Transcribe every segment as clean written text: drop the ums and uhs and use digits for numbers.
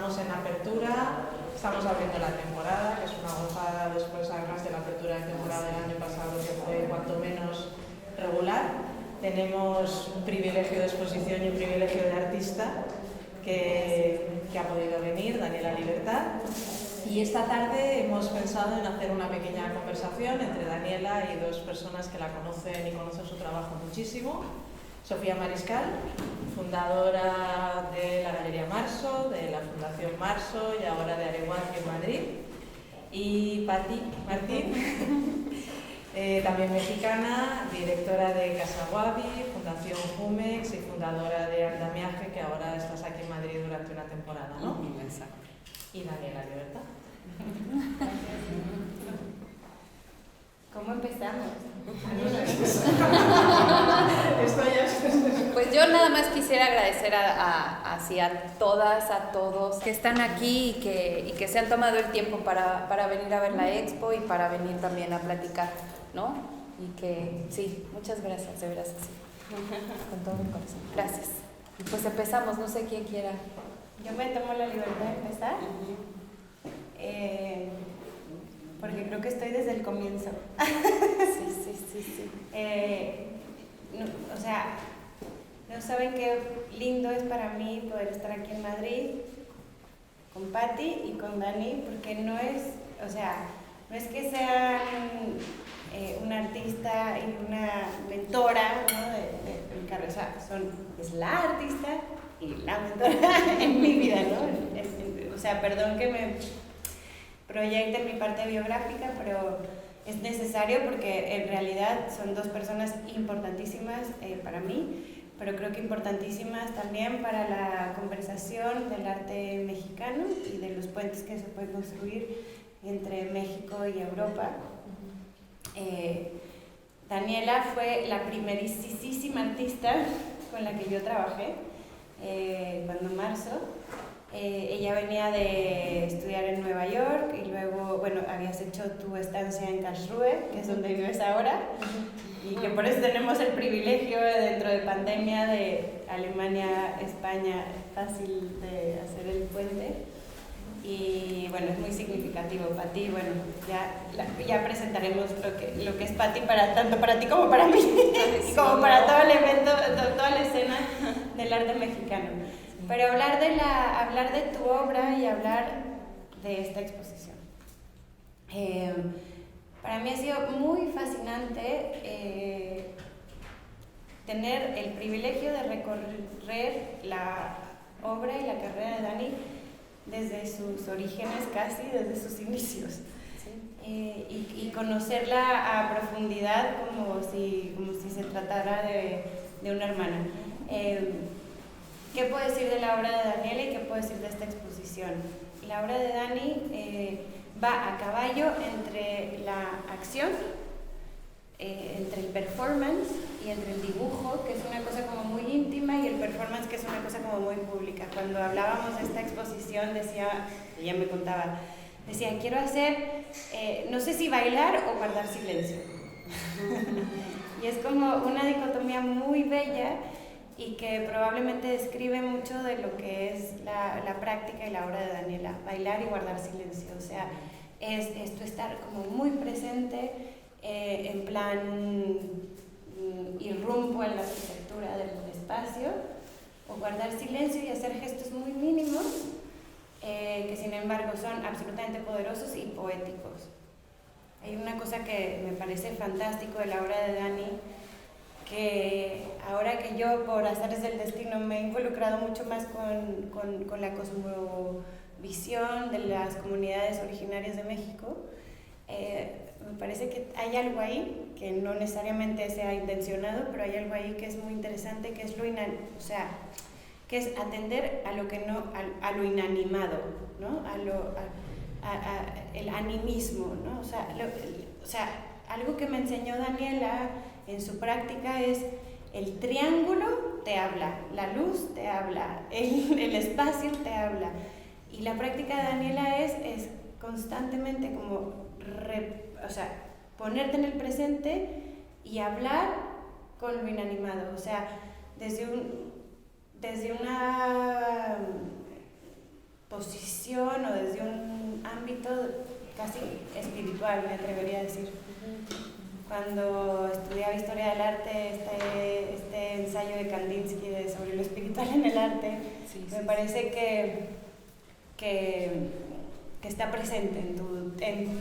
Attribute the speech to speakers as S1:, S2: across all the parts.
S1: estamos en apertura, estamos abriendo la temporada, que es una gozada después además de la apertura de temporada del año pasado, que fue cuanto menos regular. Tenemos un privilegio de exposición y un privilegio de artista que ha podido venir, Daniela Libertad. Y esta tarde hemos pensado en hacer una pequeña conversación entre Daniela y dos personas que la conocen y conocen su trabajo muchísimo. Sofía Mariscal, fundadora de la Galería Marso, de la Fundación Marso y ahora de Areguac en Madrid. Y Pati Martín, también mexicana, directora de Casa Guavi, Fundación Jumex y fundadora de Andamiaje, que ahora estás aquí en Madrid durante una temporada, ¿no?
S2: Exacto.
S1: Y Daniela Libertad.
S3: ¿Cómo empezamos?
S2: Pues yo nada más quisiera agradecer a todas, a todos que están aquí y que se han tomado el tiempo para venir a ver la expo y para venir también a platicar, ¿no? Y que sí, muchas gracias, de veras, sí. Con todo mi corazón. Gracias. Y pues empezamos, no sé quién quiera.
S3: Yo me tomo la libertad de empezar, porque creo que estoy desde el comienzo.
S2: Sí.
S3: O sea, no saben qué lindo es para mí poder estar aquí en Madrid con Pati y con Dani, porque no es que sean una artista y una mentora, ¿no? de mi carrera, o sea, es la artista y la mentora en mi vida, ¿no? O sea, perdón que me proyecte en mi parte biográfica, pero es necesario porque en realidad son dos personas importantísimas para mí, pero creo que importantísimas también para la conversación del arte mexicano y de los puentes que se pueden construir entre México y Europa. Daniela fue la primerísima artista con la que yo trabajé cuando Marso. Ella venía de estudiar en Nueva York y luego, bueno, habías hecho tu estancia en Karlsruhe, que es donde vives ahora, y que por eso tenemos el privilegio dentro de pandemia de Alemania, España, fácil de hacer el puente. Y bueno, es muy significativo para ti. Bueno, ya presentaremos lo que es Pati tanto para ti como para mí, sí, como para todo el evento, toda la escena del arte mexicano. Pero hablar de tu obra y hablar de esta exposición. Para mí ha sido muy fascinante tener el privilegio de recorrer la obra y la carrera de Dani desde sus orígenes, casi desde sus inicios, sí. Y conocerla a profundidad como si se tratara de una hermana. ¿Qué puedo decir de la obra de Daniela y qué puedo decir de esta exposición? La obra de Dani va a caballo entre la acción, entre el performance y entre el dibujo, que es una cosa como muy íntima, y el performance, que es una cosa como muy pública. Cuando hablábamos de esta exposición, ella me contaba, quiero hacer, no sé si bailar o guardar silencio. Y es como una dicotomía muy bella y que probablemente describe mucho de lo que es la práctica y la obra de Daniela, bailar y guardar silencio. O sea, es esto, estar como muy presente, en plan irrumpo en la arquitectura del espacio, o guardar silencio y hacer gestos muy mínimos, que sin embargo son absolutamente poderosos y poéticos. Hay una cosa que me parece fantástico de la obra de Dani, que ahora que yo por azares del destino me he involucrado mucho más con la cosmovisión de las comunidades originarias de México, me parece que hay algo ahí que no necesariamente sea intencionado, pero hay algo ahí que es muy interesante, que es que es atender a lo que no, a lo inanimado, ¿no? El animismo, ¿no? O sea, algo que me enseñó Daniela en su práctica es el triángulo te habla, la luz te habla, el espacio te habla. Y la práctica de Daniela es constantemente como ponerte en el presente y hablar con lo inanimado. O sea, desde una posición o desde un ámbito casi espiritual, me atrevería a decir. Cuando estudiaba Historia del Arte, este ensayo de Kandinsky sobre lo espiritual en el arte, me parece que está presente en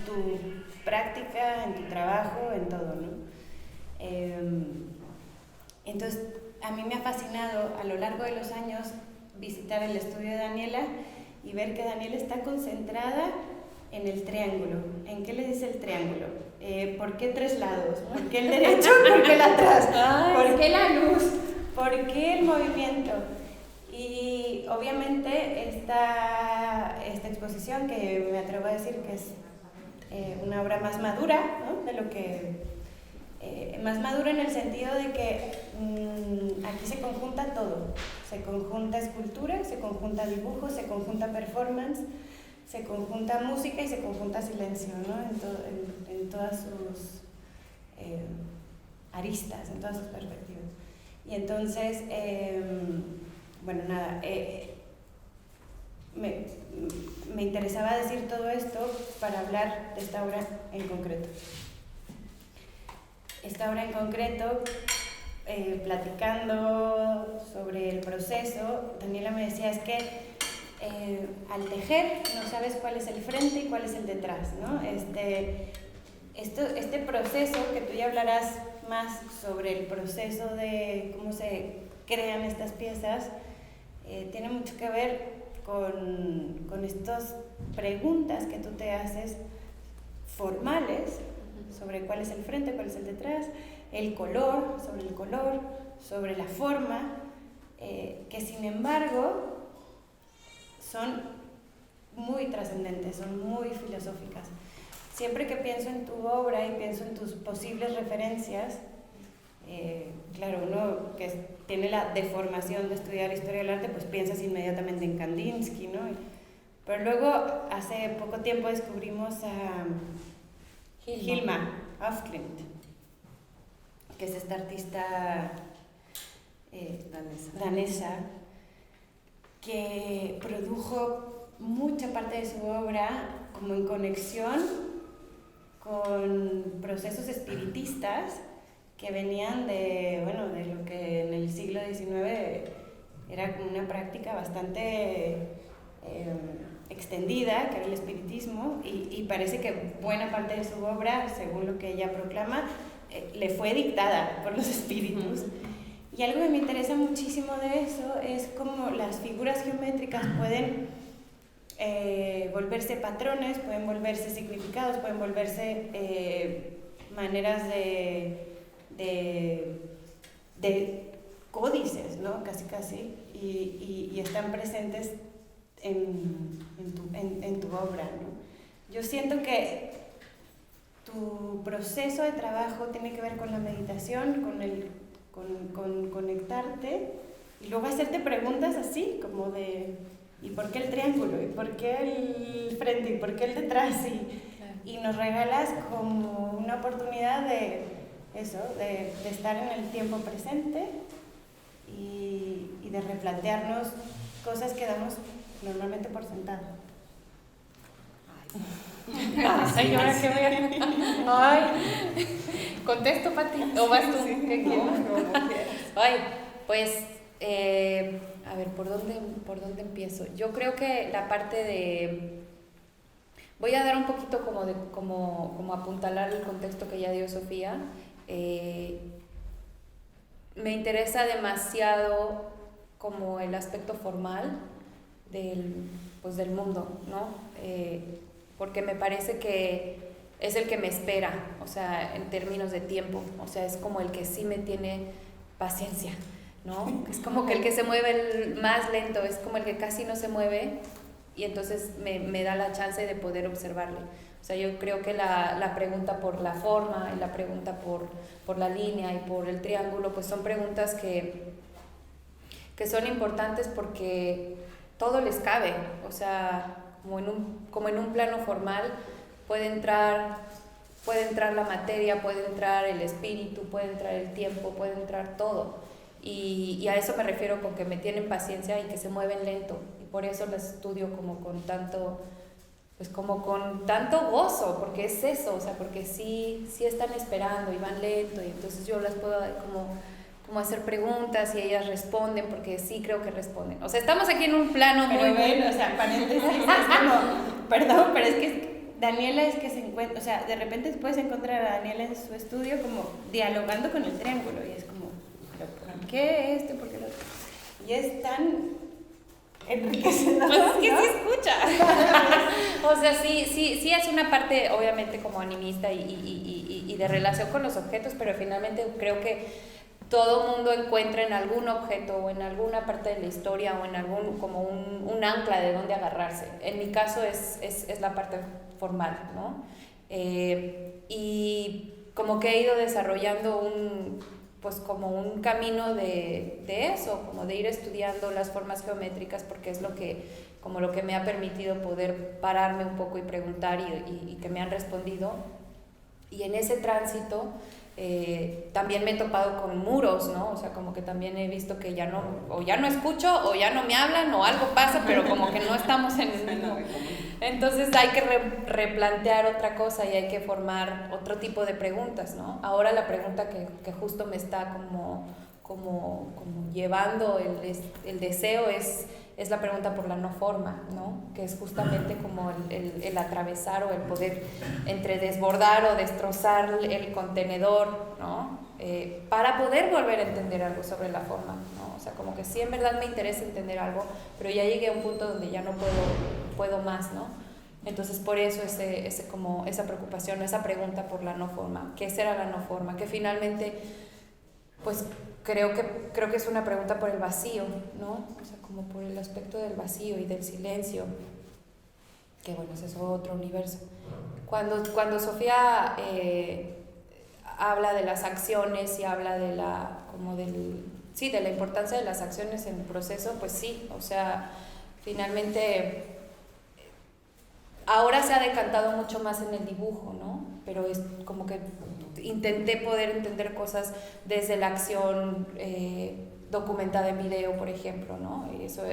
S3: tu práctica, en tu trabajo, en todo, ¿no? Entonces, a mí me ha fascinado a lo largo de los años visitar el estudio de Daniela y ver que Daniela está concentrada en el triángulo. ¿En qué le dice el triángulo? ¿Por qué 3 lados? ¿Por qué el derecho? ¿Por qué el atrás? ¿Por qué la luz? ¿Por qué el movimiento? Y obviamente esta exposición, que me atrevo a decir que es una obra más madura, ¿no? De lo que más madura en el sentido de que aquí se conjunta todo, se conjunta escultura, se conjunta dibujo, se conjunta performance, se conjunta música y se conjunta silencio, ¿no? En todas sus aristas, en todas sus perspectivas. Y entonces, bueno, nada, me interesaba decir todo esto para hablar de esta obra en concreto. Esta obra en concreto, platicando sobre el proceso, Daniela me decía, es que al tejer no sabes cuál es el frente y cuál es el detrás, ¿no? Este proceso, que tú ya hablarás más sobre el proceso de cómo se crean estas piezas, tiene mucho que ver con estas preguntas que tú te haces formales sobre cuál es el frente, cuál es el detrás, el color, sobre la forma, que sin embargo son muy trascendentes, son muy filosóficas. Siempre que pienso en tu obra y pienso en tus posibles referencias, claro, uno que tiene la deformación de estudiar Historia del Arte, pues piensas inmediatamente en Kandinsky, ¿no? Pero luego, hace poco tiempo descubrimos a Hilma Afklint, que es esta artista danesa, que produjo mucha parte de su obra como en conexión con procesos espiritistas que venían de lo que en el siglo XIX era como una práctica bastante extendida, que era el espiritismo, y parece que buena parte de su obra, según lo que ella proclama, le fue dictada por los espíritus. Y algo que me interesa muchísimo de eso es cómo las figuras geométricas pueden volverse patrones, pueden volverse significados, pueden volverse maneras de códices, ¿no? Casi, y están presentes en tu obra, ¿no? Yo siento que tu proceso de trabajo tiene que ver con la meditación, con conectarte y luego hacerte preguntas así, como de ¿y por qué el triángulo? ¿Y por qué el frente? ¿Y por qué el detrás? Y nos regalas como una oportunidad de eso, de estar en el tiempo presente y de replantearnos cosas que damos normalmente por sentado.
S2: Ay, ¿ahora qué voy a...? Ay, ¿contesto, Pati? ¿O vas tú?
S3: Sí,
S2: ¿Qué quieres?
S3: como quieras.
S2: Ay, pues, a ver, ¿por dónde empiezo? Yo creo que la parte de... Voy a dar un poquito como apuntalar el contexto que ya dio Sofía. Me interesa demasiado como el aspecto formal del mundo, ¿no? Porque me parece que es el que me espera, o sea, en términos de tiempo, o sea, es como el que sí me tiene paciencia, ¿no? Es como que el que se mueve más lento, es como el que casi no se mueve y entonces me da la chance de poder observarle. O sea, yo creo que la pregunta por la forma y la pregunta por la línea y por el triángulo, pues son preguntas que son importantes porque todo les cabe, o sea, como en un plano formal puede entrar la materia, puede entrar el espíritu, puede entrar el tiempo, puede entrar todo. Y a eso me refiero con que me tienen paciencia y que se mueven lento. Y por eso las estudio como con tanto, pues como con tanto gozo, porque es eso, o sea, porque sí están esperando y van lento, y entonces yo las puedo como hacer preguntas y ellas responden, porque sí creo que responden. O sea, estamos aquí en un plano
S3: pero
S2: muy...
S3: bueno, o sea, paréntesis, es como, perdón, pero es que Daniela es que se encuentra, o sea, de repente puedes encontrar a Daniela en su estudio como dialogando con el triángulo, y es como, ¿pero por qué esto? ¿Por qué lo otro? Y es tan enriquecedor,
S2: pues es que
S3: ¿no?
S2: sí escucha. O sea, sí es una parte obviamente como animista y de relación con los objetos, pero finalmente creo que todo mundo encuentra en algún objeto o en alguna parte de la historia o en algún como un ancla de donde agarrarse. En mi caso es la parte formal, ¿no? Y como que he ido desarrollando pues como un camino de eso, como de ir estudiando las formas geométricas, porque es lo que me ha permitido poder pararme un poco y preguntar y que me han respondido. Y en ese tránsito también me he topado con muros, ¿no? O sea, como que también he visto que ya no escucho, o ya no me hablan, o algo pasa, pero como que no estamos en el mismo. Entonces hay que replantear otra cosa y hay que formar otro tipo de preguntas, ¿no? Ahora la pregunta que justo me está como llevando el deseo es la pregunta por la no forma, ¿no? Que es justamente como el atravesar o el poder entre desbordar o destrozar el contenedor, ¿no? Para poder volver a entender algo sobre la forma, ¿no? O sea, como que sí en verdad me interesa entender algo, pero ya llegué a un punto donde ya no puedo más, ¿no? Entonces por eso como esa preocupación, esa pregunta por la no forma. ¿Qué será la no forma? Que finalmente, pues creo que es una pregunta por el vacío, ¿no? O sea, como por el aspecto del vacío y del silencio, que bueno, ese es otro universo. Cuando Sofía habla de las acciones y habla de la importancia de las acciones en el proceso, pues sí, o sea, finalmente ahora se ha decantado mucho más en el dibujo, ¿no? Pero es como que intenté poder entender cosas desde la acción documentada en video, por ejemplo, ¿no? Y eso,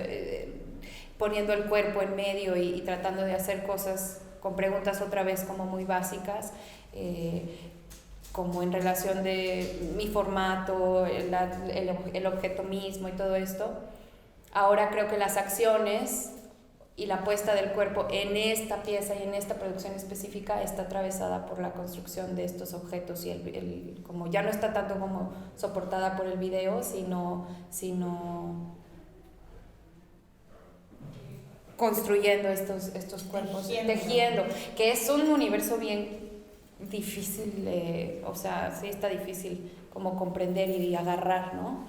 S2: poniendo el cuerpo en medio y tratando de hacer cosas con preguntas otra vez como muy básicas, como en relación de mi formato, el objeto mismo y todo esto. Ahora creo que las acciones y la puesta del cuerpo en esta pieza y en esta producción específica está atravesada por la construcción de estos objetos y como ya no está tanto como soportada por el video, sino construyendo estos cuerpos, tejiendo, que es un universo bien difícil, o sea, sí está difícil como comprender y agarrar, ¿no?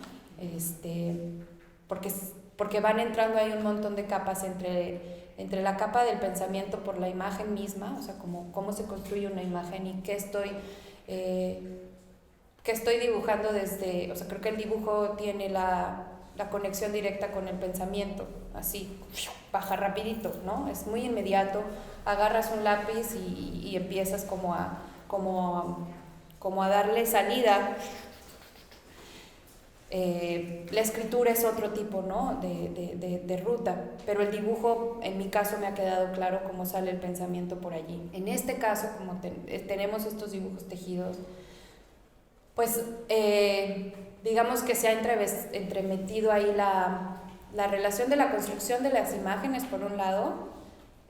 S2: Porque van entrando ahí un montón de capas entre la capa del pensamiento por la imagen misma, o sea, cómo se construye una imagen y qué estoy dibujando desde, o sea, creo que el dibujo tiene la conexión directa con el pensamiento, así, baja rapidito, ¿no? Es muy inmediato, agarras un lápiz y empiezas como a darle salida. La escritura es otro tipo, ¿no? de ruta, pero el dibujo, en mi caso, me ha quedado claro cómo sale el pensamiento por allí. En este caso, como tenemos estos dibujos tejidos, pues digamos que se ha entremetido ahí la relación de la construcción de las imágenes, por un lado,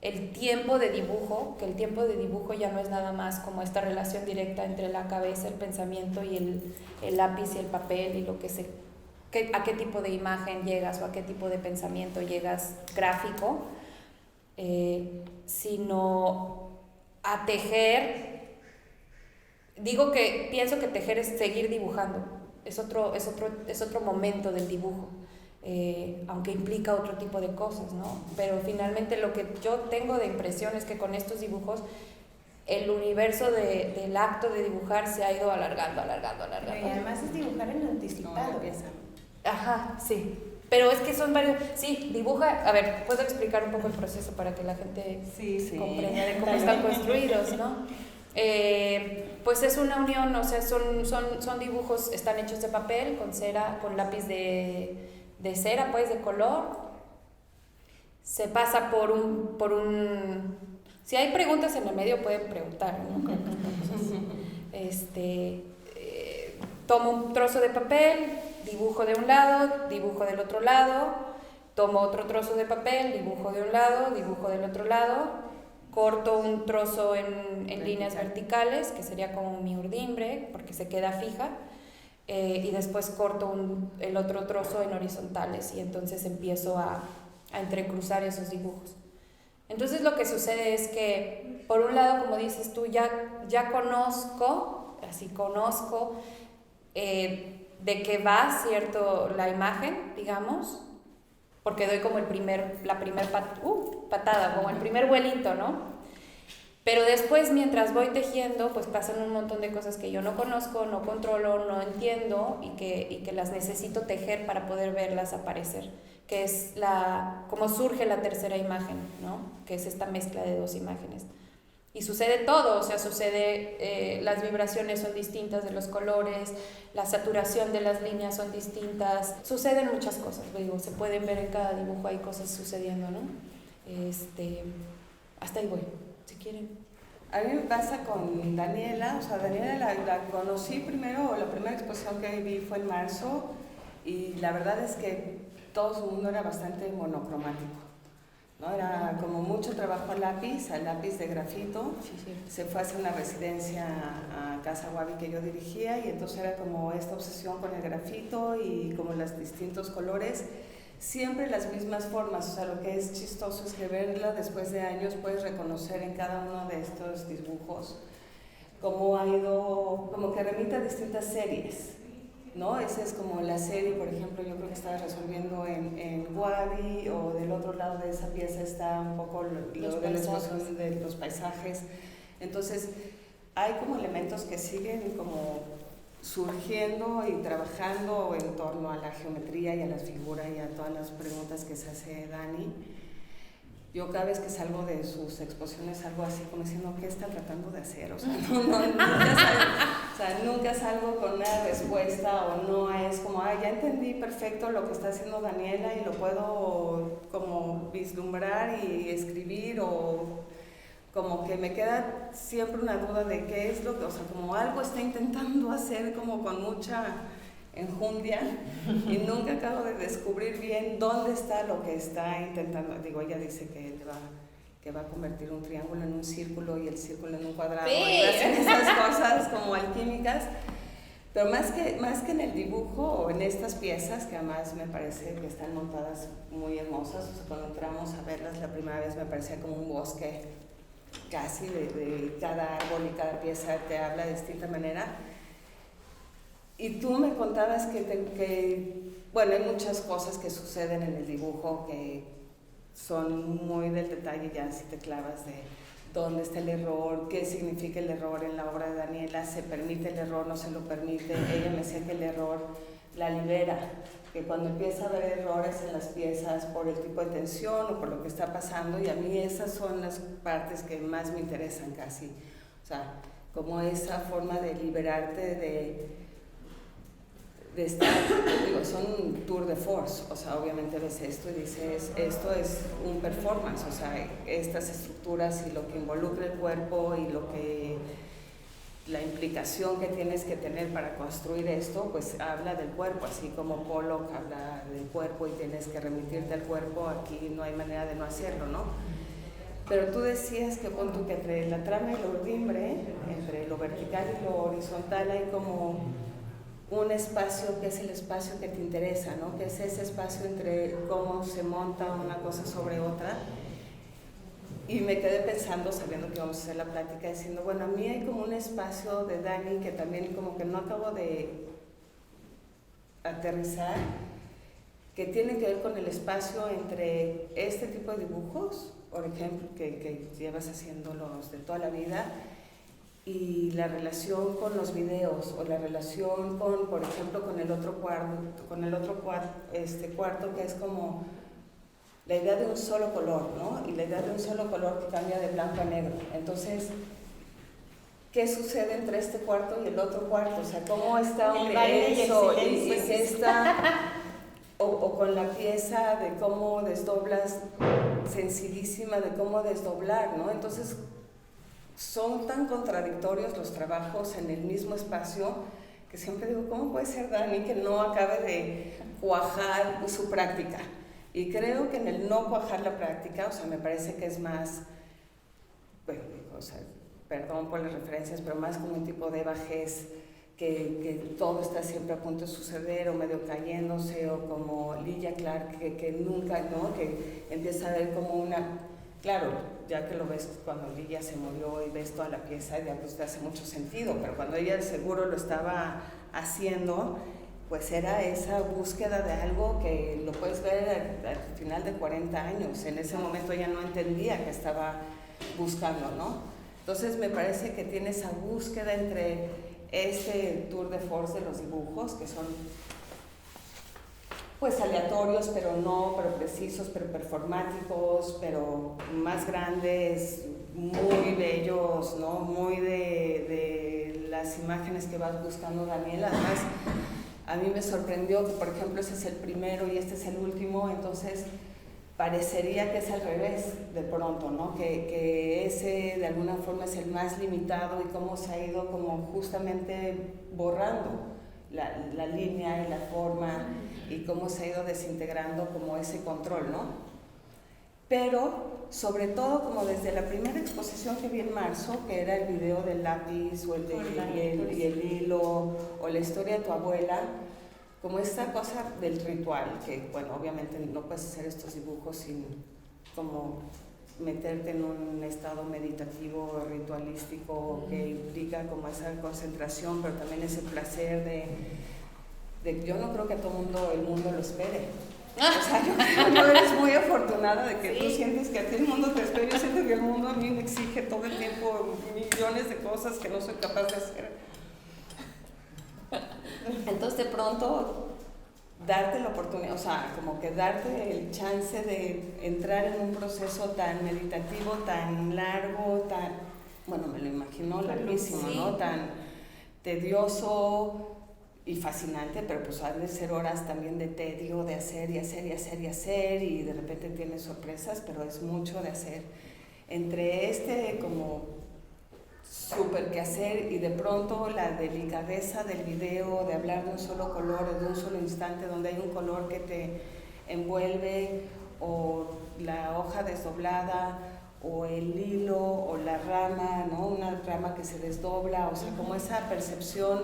S2: el tiempo de dibujo, que el tiempo de dibujo ya no es nada más como esta relación directa entre la cabeza, el pensamiento y el lápiz y el papel y a qué tipo de imagen llegas o a qué tipo de pensamiento llegas gráfico, sino a tejer. Pienso que tejer es seguir dibujando, es otro momento del dibujo. Aunque implica otro tipo de cosas, ¿no? Pero finalmente lo que yo tengo de impresión es que con estos dibujos el universo del acto de dibujar se ha ido alargando.
S3: Y además es dibujar en anticipado.
S2: Ajá, sí. Pero es que son varios... Sí, dibuja... A ver, ¿puedo explicar un poco el proceso para que la gente comprenda de cómo están construidos, ¿no? Pues es una unión, o sea, son dibujos, están hechos de papel, con cera, con lápiz de cera, pues, de color. Se pasa por un... Si hay preguntas en el medio, pueden preguntar, ¿no? Tomo un trozo de papel, dibujo de un lado, dibujo del otro lado, tomo otro trozo de papel, dibujo de un lado, dibujo del otro lado, corto un trozo en líneas verticales, que sería como mi urdimbre, porque se queda fija, y después corto el otro trozo en horizontales, y entonces empiezo a entrecruzar esos dibujos. Entonces lo que sucede es que, por un lado, como dices tú, ya conozco de qué va la imagen, digamos, porque doy como la primer patada, como el primer vuelito, ¿no? Pero después, mientras voy tejiendo, pues pasan un montón de cosas que yo no conozco, no controlo, no entiendo y que las necesito tejer para poder verlas aparecer, que es como surge la tercera imagen, ¿no? Que es esta mezcla de dos imágenes. Y sucede todo, o sea, las vibraciones son distintas de los colores, la saturación de las líneas son distintas, suceden muchas cosas, digo, se pueden ver en cada dibujo, hay cosas sucediendo, ¿no? Hasta ahí voy, si quieren.
S4: A mí me pasa con Daniela, o sea, Daniela la conocí primero, la primera exposición que vi fue en marzo, y la verdad es que todo su mundo era bastante monocromático, ¿no? Era como mucho trabajo al lápiz de grafito.
S2: Sí.
S4: Se fue a hacer una residencia a Casa Wabi que yo dirigía, y entonces era como esta obsesión con el grafito y como los distintos colores, siempre las mismas formas. O sea, lo que es chistoso es que verla después de años puedes reconocer en cada uno de estos dibujos cómo ha ido, como que remite a distintas series, ¿no? Esa es como la serie, por ejemplo, yo creo que estaba resolviendo en Wabi, o del otro lado de esa pieza está un poco lo de la exposición de los paisajes. Entonces, hay como elementos que siguen como surgiendo y trabajando en torno a la geometría y a las figuras y a todas las preguntas que se hace Dani. Yo cada vez que salgo de sus exposiciones salgo así como diciendo, ¿qué está tratando de hacer? O sea, nunca salgo con una respuesta, o no es como, ya entendí perfecto lo que está haciendo Daniela y lo puedo como vislumbrar y escribir, o como que me queda siempre una duda de qué es lo que, o sea, como algo está intentando hacer como con mucha enjundia, y nunca acabo de descubrir bien dónde está lo que está intentando. Digo, ella dice que va a convertir un triángulo en un círculo y el círculo en un cuadrado,
S2: sí.
S4: Y hacen esas cosas como alquímicas, pero más que en el dibujo o en estas piezas, que además me parece que están montadas muy hermosas. O sea, cuando entramos a verlas la primera vez me parecía como un bosque casi de cada árbol, y cada pieza te habla de distinta manera. Y tú me contabas bueno, hay muchas cosas que suceden en el dibujo que son muy del detalle, ya si te clavas de dónde está el error, qué significa el error en la obra de Daniela, se permite el error, no se lo permite. Ella me decía que el error la libera, que cuando empieza a haber errores en las piezas por el tipo de tensión o por lo que está pasando, y a mí esas son las partes que más me interesan casi, o sea, como esa forma de liberarte de estar, digo, son un tour de force, o sea, obviamente ves esto y dices, esto es un performance, o sea, estas estructuras y lo que involucra el cuerpo y la implicación que tienes que tener para construir esto, pues habla del cuerpo, así como Pollock habla del cuerpo y tienes que remitirte al cuerpo, aquí no hay manera de no hacerlo, ¿no? Pero tú decías que entre la trama y lo urdimbre, entre lo vertical y lo horizontal, hay como un espacio que es el espacio que te interesa, ¿no? Que es ese espacio entre cómo se monta una cosa sobre otra. Y me quedé pensando, sabiendo que íbamos a hacer la plática, diciendo, bueno, a mí hay como un espacio de Dani que también como que no acabo de aterrizar, que tiene que ver con el espacio entre este tipo de dibujos, por ejemplo, que llevas haciéndolos de toda la vida, y la relación con los videos, o la relación con, por ejemplo, con el otro cuarto que es como la idea de un solo color, ¿no? Y la idea de un solo color que cambia de blanco a negro. Entonces, qué sucede entre este cuarto y el otro cuarto, o sea, cómo está
S3: el baile
S4: eso,
S3: y el
S4: y
S3: silencio.
S4: qué está, o con la pieza de cómo desdoblas, sencillísima de cómo desdoblar, ¿no? Entonces, son tan contradictorios los trabajos en el mismo espacio que siempre digo, ¿cómo puede ser Dani que no acabe de cuajar su práctica? Y creo que en el no cuajar la práctica, o sea, me parece que es más, bueno, o sea, perdón por las referencias, pero más como un tipo de bajez, que todo está siempre a punto de suceder o medio cayéndose, o como Lydia Clark, que nunca, ¿no? Que empieza a ver como una... Claro, ya que lo ves cuando Lydia se murió y ves toda la pieza, ya pues te hace mucho sentido, pero cuando ella seguro lo estaba haciendo, pues era esa búsqueda de algo que lo puedes ver al final de 40 años. En ese momento ella no entendía que estaba buscando, ¿no? Entonces me parece que tiene esa búsqueda entre este tour de force de los dibujos, que son pues aleatorios, pero precisos, pero performáticos, pero más grandes, muy bellos, ¿no? Muy de las imágenes que vas buscando, Daniela. Además, a mí me sorprendió que, por ejemplo, ese es el primero y este es el último, entonces parecería que es al revés de pronto, ¿no? Que ese de alguna forma es el más limitado y cómo se ha ido como justamente borrando la línea y la forma y cómo se ha ido desintegrando como ese control, ¿no? Pero sobre todo como desde la primera exposición que vi en marzo, que era el video del lápiz o y el hilo o la historia de tu abuela, como esta cosa del ritual, que bueno, obviamente no puedes hacer estos dibujos sin como meterte en un estado meditativo, ritualístico, que implica como esa concentración, pero también ese placer de yo no creo que a todo el mundo lo espere. O sea, yo creo que eres muy afortunada de que tú sientes que a ti el mundo te espera. Yo siento que el mundo a mí me exige todo el tiempo millones de cosas que no soy capaz de hacer. Entonces de pronto darte la oportunidad, o sea, como que darte el chance de entrar en un proceso tan meditativo, tan largo, tan, bueno, me lo imagino larguísimo, ¿no? Tan tedioso y fascinante, pero pues han de ser horas también de tedio, de hacer y hacer y hacer y hacer, y de repente tienes sorpresas, pero es mucho de hacer. Entre este como súper que hacer y de pronto la delicadeza del video, de hablar de un solo color, de un solo instante donde hay un color que te envuelve, o la hoja desdoblada, o el hilo, o la rama, ¿no? Una rama que se desdobla, o sea, como esa percepción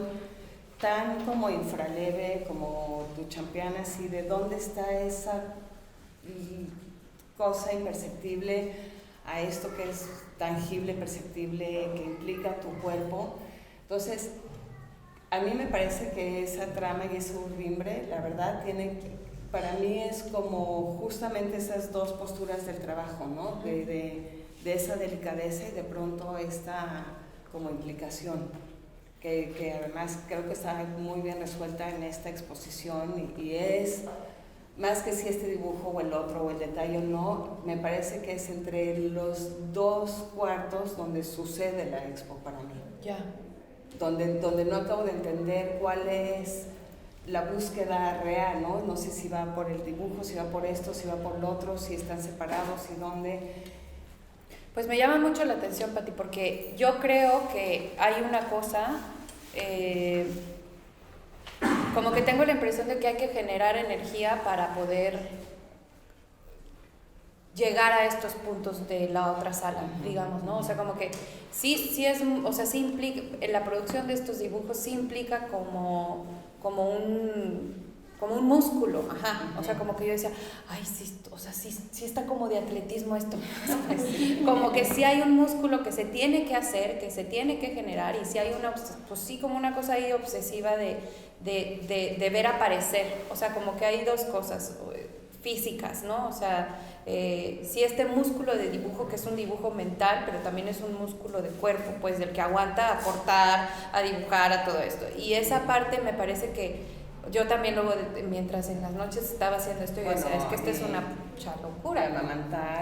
S4: tan como infraleve, como Duchampian, así, de dónde está esa cosa imperceptible a esto que es tangible, perceptible, que implica tu cuerpo. Entonces, a mí me parece que esa trama y ese urdimbre, la verdad, para mí es como justamente esas dos posturas del trabajo, ¿no? De esa delicadeza y de pronto esta como implicación, que además creo que está muy bien resuelta en esta exposición y es más que si este dibujo o el otro o el detalle o no, me parece que es entre los dos cuartos donde sucede la expo para mí.
S2: Ya.
S4: Donde no acabo de entender cuál es la búsqueda real, ¿no? No sé si va por el dibujo, si va por esto, si va por lo otro, si están separados y dónde.
S2: Pues me llama mucho la atención, Pati, porque yo creo que hay una cosa, como que tengo la impresión de que hay que generar energía para poder llegar a estos puntos de la otra sala, digamos, ¿no? O sea, como que sí es, o sea, sí implica, en la producción de estos dibujos sí implica como un músculo, ajá, o sea, como que yo decía, ay, sí, o sea, sí está como de atletismo esto, como que sí hay un músculo que se tiene que hacer, que se tiene que generar, y sí hay pues sí, como una cosa ahí obsesiva de ver aparecer, o sea, como que hay dos cosas físicas, ¿no? O sea, sí este músculo de dibujo, que es un dibujo mental, pero también es un músculo de cuerpo, pues del que aguanta a cortar, a dibujar, a todo esto, y esa parte me parece que yo también luego, mientras en las noches estaba haciendo esto, yo
S4: Bueno,
S2: decía, es que esta es una mucha locura.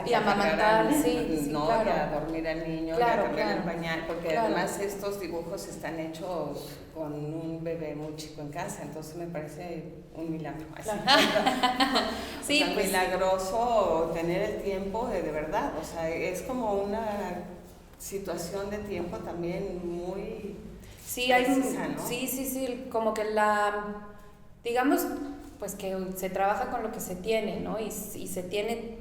S4: Y
S2: amamantar, sí,
S4: no,
S2: claro.
S4: y a dormir al niño,
S2: Claro,
S4: y a cambiarle
S2: claro.
S4: el pañal, porque
S2: Claro.
S4: además estos dibujos están hechos con un bebé muy chico en casa, entonces me parece un milagro. Así.
S2: Sí,
S4: o sea,
S2: pues,
S4: milagroso tener el tiempo de verdad, o sea, es como una situación de tiempo también muy
S2: sí, hay,
S4: precisa, ¿no?
S2: sí, como que digamos, pues que se trabaja con lo que se tiene, ¿no? Y se tiene,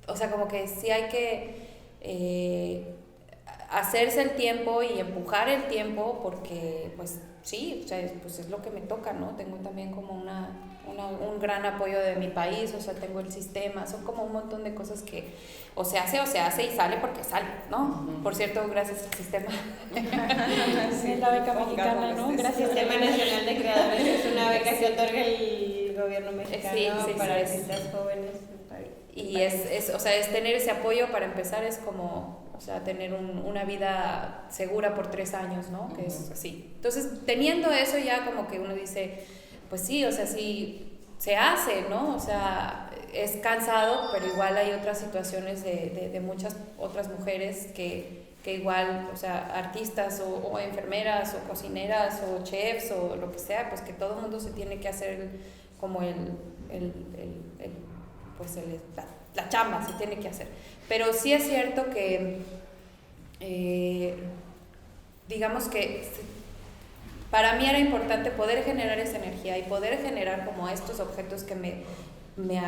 S2: o sea, como que sí hay que hacerse el tiempo y empujar el tiempo porque, pues sí, o sea, pues es lo que me toca, ¿no? Tengo también como un gran apoyo de mi país, o sea, tengo el sistema, son como un montón de cosas que o se hace y sale porque sale, ¿no?
S4: Uh-huh.
S2: Por cierto, gracias al sistema.
S4: Sí,
S2: la beca mexicana, ¿no? Gracias.
S3: Sistema Nacional de Creadores es una beca que otorga el gobierno mexicano para artistas jóvenes.
S2: Y o sea, es tener ese apoyo para empezar, es como, o sea, tener una vida segura por 3 años, ¿no? Que es así. Entonces, teniendo eso ya como que uno dice, pues sí, o sea, sí se hace, ¿no? O sea, es cansado, pero igual hay otras situaciones de muchas otras mujeres que igual, o sea, artistas o enfermeras o cocineras o chefs o lo que sea, pues que todo el mundo se tiene que hacer como la chamba se tiene que hacer. Pero sí es cierto que, digamos que para mí era importante poder generar esa energía y poder generar como estos objetos que me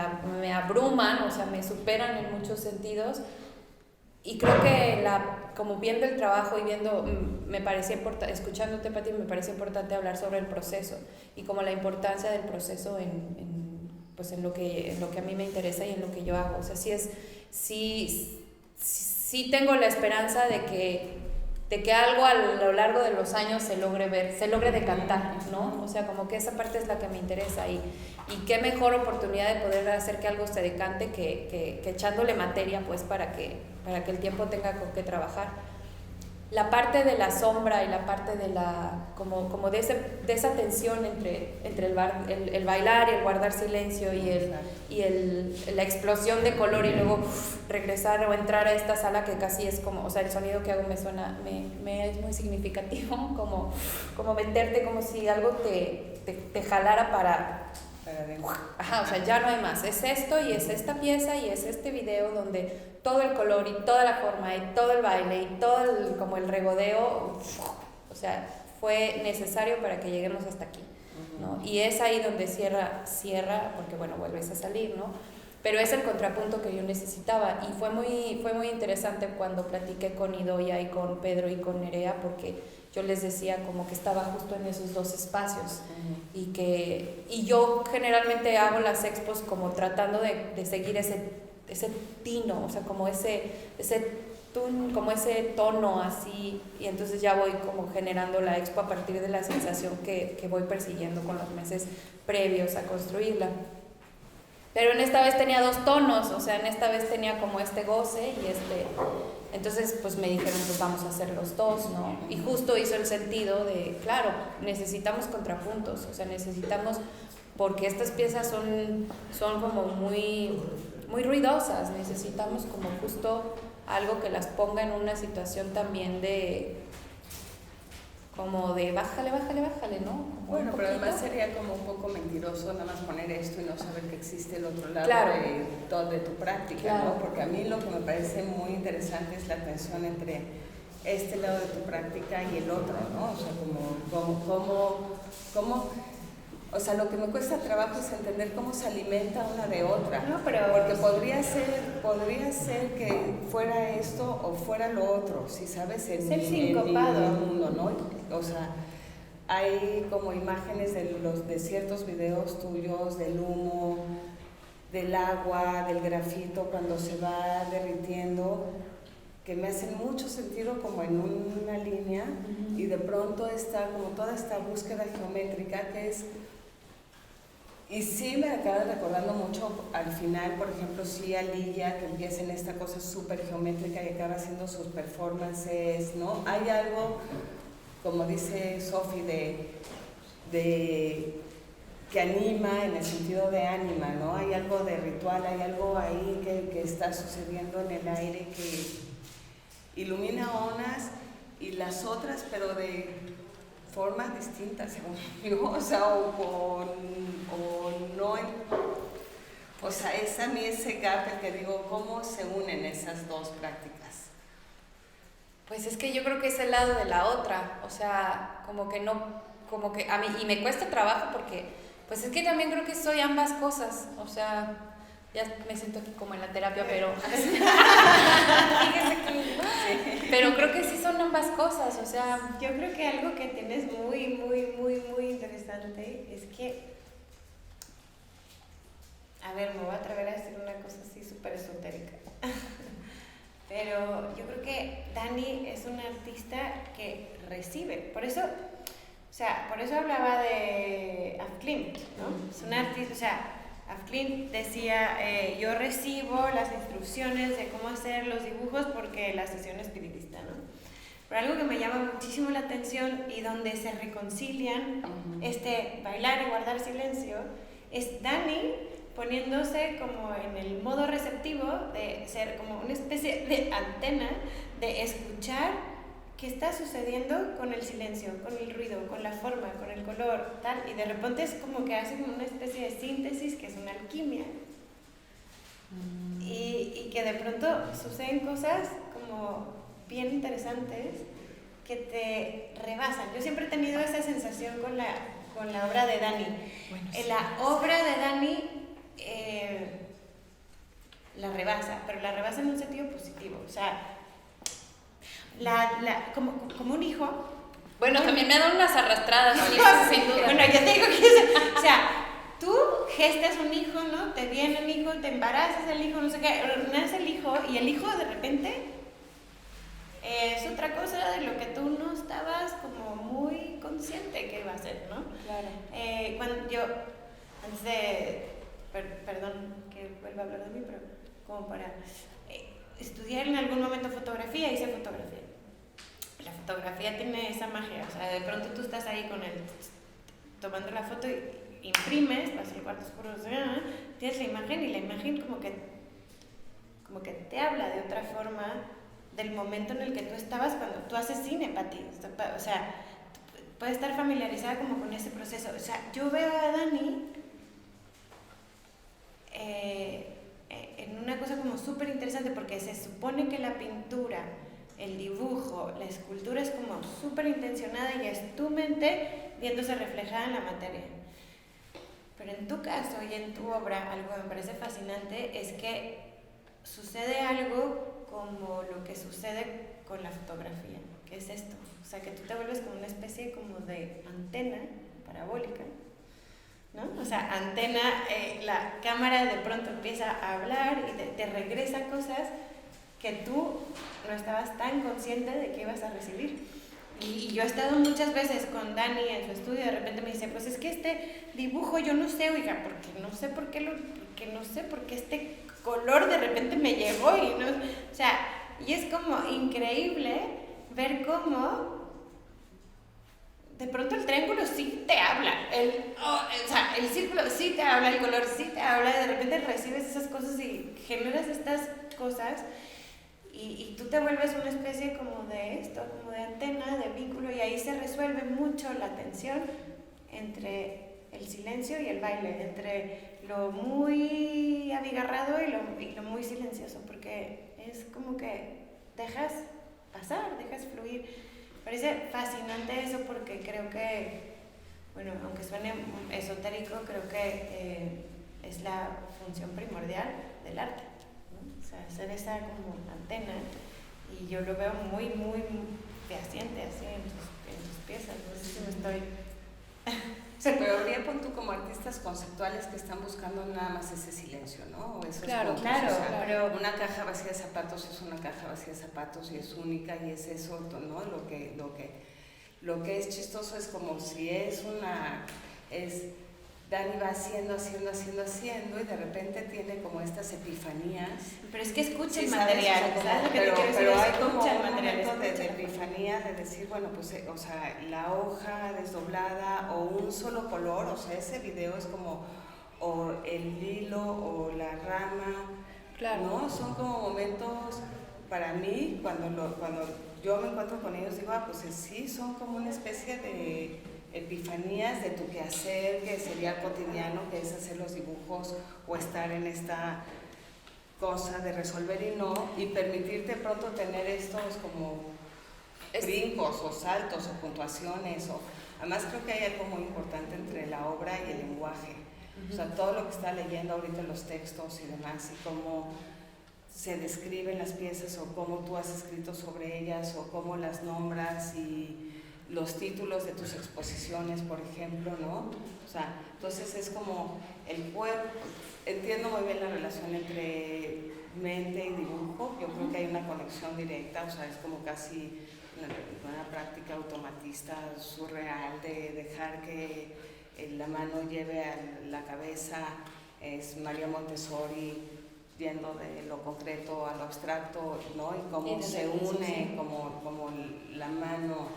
S2: abruman, o sea, me superan en muchos sentidos. Y creo que como viendo el trabajo y me parecía importante, escuchándote, Pati, me parece importante hablar sobre el proceso y como la importancia del proceso pues en lo que a mí me interesa y en lo que yo hago. O sea, sí tengo la esperanza de que algo a lo largo de los años se logre decantar, ¿no? O sea, como que esa parte es la que me interesa y qué mejor oportunidad de poder hacer que algo se decante que echándole materia, pues, para que el tiempo tenga con qué trabajar. La parte de la sombra y la parte de como de esa tensión entre el bailar y el guardar silencio y la explosión de color y luego regresar o entrar a esta sala que casi es como, o sea, el sonido que hago me suena, me es muy significativo, como meterte como si algo te jalara para
S4: adentro.
S2: Ajá, o sea, ya no hay más, es esto y es esta pieza y es este video donde todo el color y toda la forma y todo el baile y todo como el regodeo, o sea, fue necesario para que lleguemos hasta aquí, ¿no? Y es ahí donde cierra, porque bueno, vuelves a salir, ¿no? Pero es el contrapunto que yo necesitaba y fue muy interesante cuando platiqué con Idoia y con Pedro y con Nerea, porque yo les decía como que estaba justo en esos dos espacios y yo generalmente hago las expos como tratando de seguir ese tino, o sea, como ese tono así, y entonces ya voy como generando la expo a partir de la sensación que voy persiguiendo con los meses previos a construirla. Pero en esta vez tenía 2 tonos, o sea, en esta vez tenía como este goce y entonces pues me dijeron pues vamos a hacer los 2, ¿no? Y justo hizo el sentido de, claro, necesitamos contrapuntos, o sea, necesitamos, porque estas piezas son como muy ruidosas, necesitamos como justo algo que las ponga en una situación también como de bájale, ¿no? Como
S4: bueno, pero además sería como un poco mentiroso nada más poner esto y no saber que existe el otro lado
S2: claro.
S4: de tu práctica,
S2: Claro.
S4: ¿no? Porque a mí lo que me parece muy interesante es la tensión entre este lado de tu práctica y el otro, ¿no? O sea, como o sea, lo que me cuesta trabajo es entender cómo se alimenta una de otra.
S3: No, pero
S4: porque podría ser que fuera esto o fuera lo otro, si sabes, en
S3: sincopado.
S4: el mundo, ¿no? O sea, hay como imágenes de ciertos videos tuyos, del humo, del agua, del grafito cuando se va derritiendo, que me hacen mucho sentido como en una línea, y de pronto está como toda esta búsqueda geométrica que es. Y sí me acaba recordando mucho al final, por ejemplo, sí a Ligia, que empieza en esta cosa súper geométrica y acaba haciendo sus performances, ¿no? Hay algo, como dice Sofi, de que anima en el sentido de ánima, ¿no? Hay algo de ritual, hay algo ahí que está sucediendo en el aire que ilumina unas y las otras, pero de formas distintas, según yo, o sea, o no, o sea, es a mí ese gap el que digo, ¿cómo se unen esas dos prácticas?
S2: Pues es que yo creo que es el lado de la otra, o sea, como que a mí, y me cuesta trabajo porque, pues es que también creo que soy ambas cosas, o sea, ya me siento aquí como en la terapia, pero fíjese que, pero creo que sí son ambas cosas, o sea.
S3: Yo creo que algo que tienes muy interesante es que, a ver, me voy a atrever a decir una cosa así súper esotérica. Pero yo creo que Dani es una artista que recibe, por eso hablaba de Af Klimt, ¿no? Es una artista, o sea, Af Klimt decía, yo recibo las instrucciones de cómo hacer los dibujos porque la sesión es espiritista, ¿no? Pero algo que me llama muchísimo la atención y donde se reconcilian bailar y guardar silencio es Dani poniéndose como en el modo receptivo de ser como una especie de antena, de escuchar qué está sucediendo con el silencio, con el ruido, con la forma, con el color, tal, y de repente es como que hace una especie de síntesis que es una alquimia. Y que de pronto suceden cosas como bien interesantes que te rebasan. Yo siempre he tenido esa sensación con la obra de Dani.
S2: Bueno, sí,
S3: La obra de Dani la rebasa, pero la rebasa en un sentido positivo, o sea, como un hijo.
S2: Bueno, también me ha dado unas arrastradas, sí, sin duda.
S3: Bueno, yo te digo que, o sea, tú gestas un hijo, ¿no? Te viene un hijo, te embarazas el hijo, no sé qué, nace el hijo y el hijo de repente es otra cosa de lo que tú no estabas como muy consciente que iba a ser, ¿no?
S2: Claro.
S3: Cuando yo, antes de, perdón que vuelva a hablar de mí, pero como para estudiar en algún momento fotografía, hice fotografía. La fotografía tiene esa magia, o sea, de pronto tú estás ahí con tomando la foto y imprimes, vas al cuarto oscuro, tienes la imagen y la imagen como que te habla de otra forma del momento en el que tú estabas cuando tú haces cine, Pati. O sea, puedes estar familiarizada como con ese proceso. O sea, yo veo a Dani en una cosa como súper interesante porque se supone que la pintura, el dibujo, la escultura es como súper intencionada y es tu mente viéndose reflejada en la materia. Pero en tu caso y en tu obra, algo que me parece fascinante es que sucede algo como lo que sucede con la fotografía, que es esto. O sea, que tú te vuelves como una especie como de antena parabólica, ¿no? O sea, antena, la cámara de pronto empieza a hablar y te regresa cosas que tú no estabas tan consciente de que ibas a recibir. Y yo he estado muchas veces con Dani en su estudio y de repente me dice, pues es que este dibujo yo no sé, oiga, porque no sé por qué este color de repente me llegó y no, o sea, y es como increíble ver cómo de pronto el triángulo sí te habla, el círculo sí te habla, el color sí te habla, y de repente recibes esas cosas y generas estas cosas y tú te vuelves una especie como de esto, como de antena, de vínculo, y ahí se resuelve mucho la tensión entre el silencio y el baile, entre lo muy abigarrado y lo muy silencioso, porque es como que dejas pasar, dejas fluir. Parece fascinante eso porque creo que, bueno, aunque suene esotérico, creo que es la función primordial del arte, ¿no? O sea, ser esa como antena, y yo lo veo muy fehaciente así en tus piezas, no sé si me estoy...
S4: Sí, pero habría pon tú como artistas conceptuales que están buscando nada más ese silencio, ¿no? Eso
S2: claro,
S4: es
S2: claro,
S4: o sea,
S2: claro.
S4: Una caja vacía de zapatos es una caja vacía de zapatos y es única y es eso, ¿no? Lo que es chistoso es como si Dani va haciendo y de repente tiene como esta estas epifanías.
S3: Pero es que escucha
S4: Sí,
S3: el
S4: ¿sabes?
S3: material,
S4: O sea,
S3: ¿sabes lo que te
S4: pero
S3: quiero decir?
S4: hay como
S3: Escucha el
S4: un
S3: material,
S4: momento de
S3: escucha la
S4: epifanía, de decir, bueno, pues, o sea, la hoja desdoblada o un solo color, o sea, ese video es como, o el hilo o la rama,
S2: Claro.
S4: ¿no? Son como momentos, para mí, cuando yo me encuentro con ellos, digo, pues sí, son como una especie de epifanías de tu quehacer, que sería cotidiano, que es hacer los dibujos o estar en esta cosa de resolver y permitirte pronto tener estos como brincos o saltos o puntuaciones. Además creo que hay algo muy importante entre la obra y el lenguaje. O sea, todo lo que está leyendo ahorita, los textos y demás, y cómo se describen las piezas o cómo tú has escrito sobre ellas o cómo las nombras y los títulos de tus exposiciones, por ejemplo, ¿no? O sea, entonces es como el cuerpo. Entiendo muy bien la relación entre mente y dibujo. Yo creo que hay una conexión directa, o sea, es como casi una práctica automatista surreal de dejar que la mano lleve a la cabeza. Es María Montessori yendo de lo concreto a lo abstracto, ¿no? Y cómo se une, como la mano,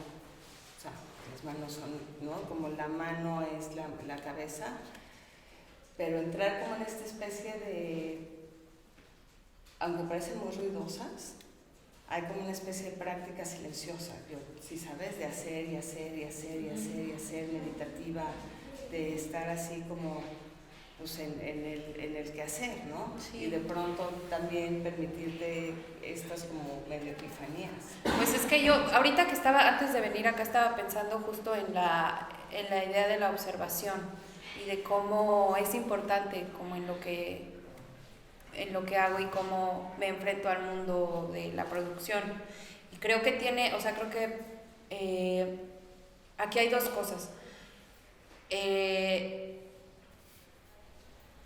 S4: o sea, las manos son, ¿no? Como la mano es la cabeza, pero entrar como en esta especie de, aunque parecen muy ruidosas, hay como una especie de práctica silenciosa, sí sabes, de hacer y hacer y hacer y hacer y hacer, meditativa, de estar así como pues en el quehacer, ¿no?
S2: Sí.
S4: Y de pronto también permitirte estas como medio epifanías.
S2: Pues es que yo, ahorita que estaba, antes de venir acá, estaba pensando justo en la idea de la observación y de cómo es importante como en lo que hago y cómo me enfrento al mundo de la producción. Y creo que creo que aquí hay dos cosas.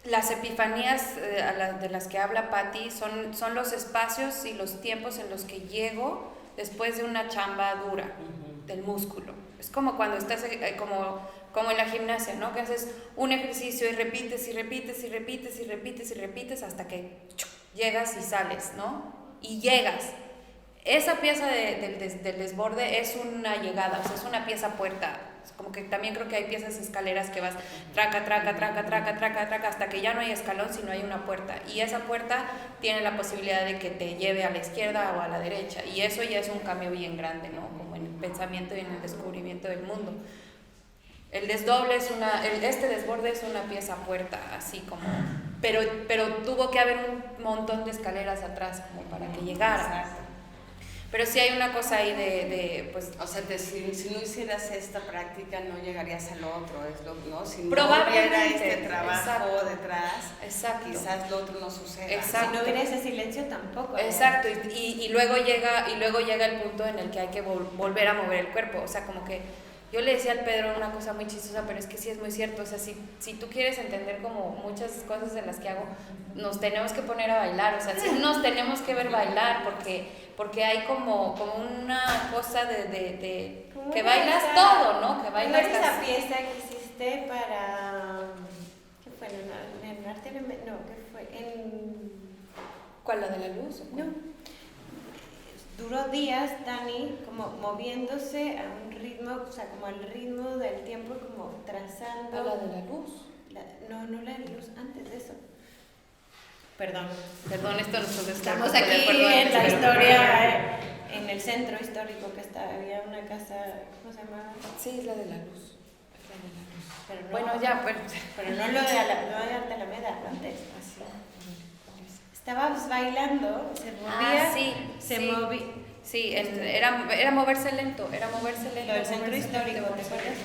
S2: Las epifanías de las que habla Patti son los espacios y los tiempos en los que llego después de una chamba dura del músculo. Es como cuando estás como en la gimnasia, ¿no? Que haces un ejercicio y repites y repites y repites y repites y repites hasta que llegas y sales, ¿no? Y llegas. Esa pieza del desborde es una llegada, o sea, es una pieza puerta. Como que también creo que hay piezas escaleras que vas traca, traca, traca, traca, traca, traca, hasta que ya no hay escalón, sino hay una puerta. Y esa puerta tiene la posibilidad de que te lleve a la izquierda o a la derecha. Y eso ya es un cambio bien grande, ¿no? Como en el pensamiento y en el descubrimiento del mundo. El desdoble este desborde es una pieza puerta, así como... Pero tuvo que haber un montón de escaleras atrás como para que llegara.
S4: Exacto.
S2: Pero sí hay una cosa ahí pues...
S4: O sea, si no hicieras esta práctica no llegarías al otro, ¿no? Si no
S2: Probablemente,
S4: hubiera este trabajo
S2: exacto,
S4: detrás,
S2: exacto,
S4: quizás lo otro no suceda.
S2: Exacto.
S3: Si no hubiera ese silencio tampoco.
S2: Exacto, y luego llega el punto en el que hay que volver a mover el cuerpo. O sea, como que yo le decía al Pedro una cosa muy chistosa, pero es que sí es muy cierto. O sea, si tú quieres entender como muchas cosas de las que hago, nos tenemos que poner a bailar. O sea, sí nos tenemos que ver bailar porque hay como una cosa de que bailas todo, ¿no? Que bailas
S3: esa pieza que hiciste para... ¿Qué fue? ¿En arte? No, ¿qué fue?
S2: ¿Cuál, la de la luz?
S3: No. Duró días Dani como moviéndose a un ritmo, o sea, como al ritmo del tiempo, como trazando...
S2: ¿A la de la luz?
S3: No la de la luz, antes de eso. Perdón,
S2: esto nosotros
S3: estamos aquí en la historia, en el centro histórico había una casa, ¿cómo se llamaba?
S2: Sí, es la de la luz.
S3: Pero no,
S2: bueno, ya, pues.
S3: Pero no lo de Arte Alameda, antes.
S2: Así.
S3: Estabas bailando, se movía,
S2: sí.
S3: movía.
S2: Sí, era moverse lento,
S3: Lo del centro histórico, ¿te acuerdas?